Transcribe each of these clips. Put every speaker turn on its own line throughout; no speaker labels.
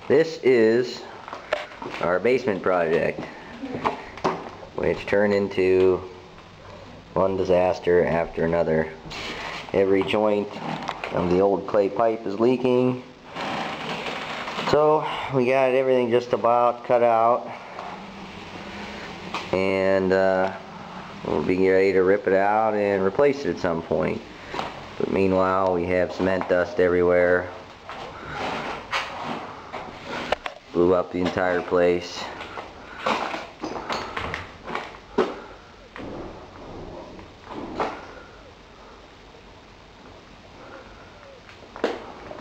This is our basement project, which turned into one disaster after another. Every joint of the old clay pipe is leaking, so we got everything just about cut out, and we'll be ready to rip it out and replace it at some point. But meanwhile, we have cement dust everywhere. Blew up the entire place.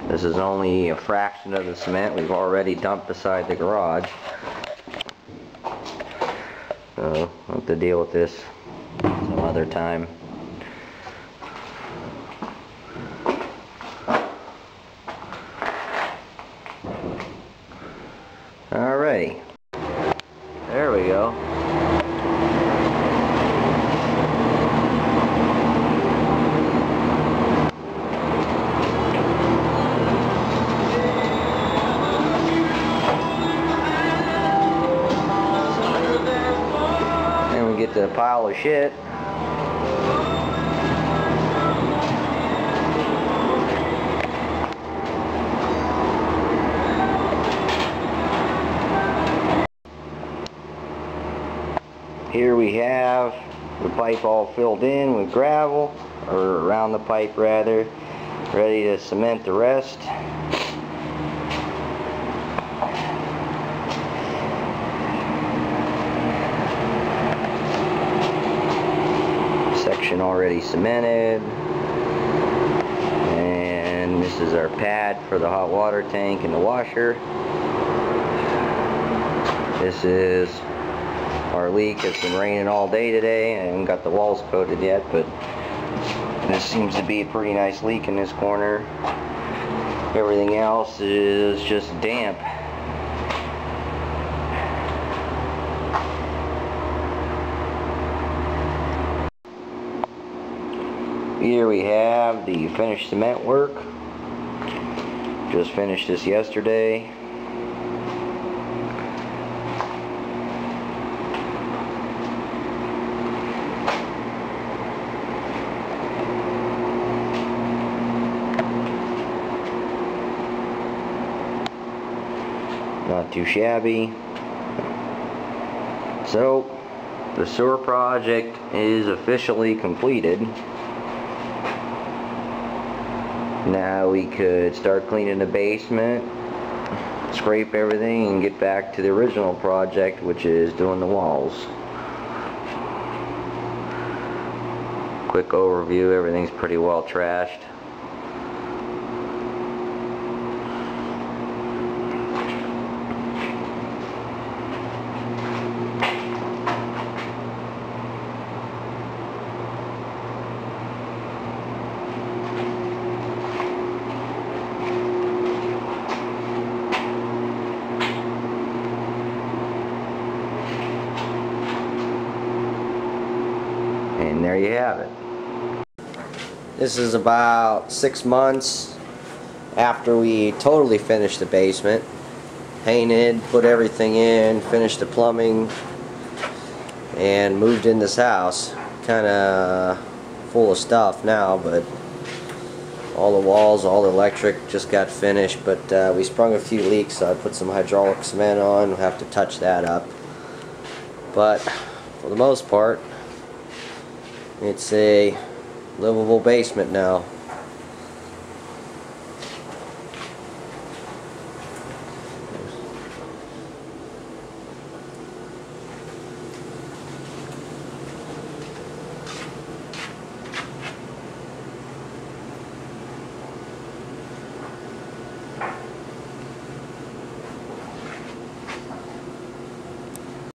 This is only a fraction of the cement we've already dumped beside the garage. So we'll have to deal with this some other time. Alrighty, there we go. And we get the pile of shit. Here we have the pipe all filled in with gravel, or around the pipe rather, ready to cement the rest. Section already cemented, and this is our pad for the hot water tank and the washer. This is our leak. It's been raining all day today. I haven't got the walls coated yet, but this seems to be a pretty nice leak in this corner. Everything else is just damp. Here we have the finished cement work. Just finished this yesterday. Not too shabby. So the sewer project is officially completed. Now we could start cleaning the basement, scrape everything, and get back to the original project, which is doing the walls. Quick overview, everything's pretty well trashed. And there you have it. This is about 6 months after we totally finished the basement. Painted, put everything in, finished the plumbing, and moved in this house. Kinda full of stuff now, but all the walls, all the electric just got finished, but we sprung a few leaks, so I put some hydraulic cement on. We'll have to touch that up. But for the most part, it's a livable basement now.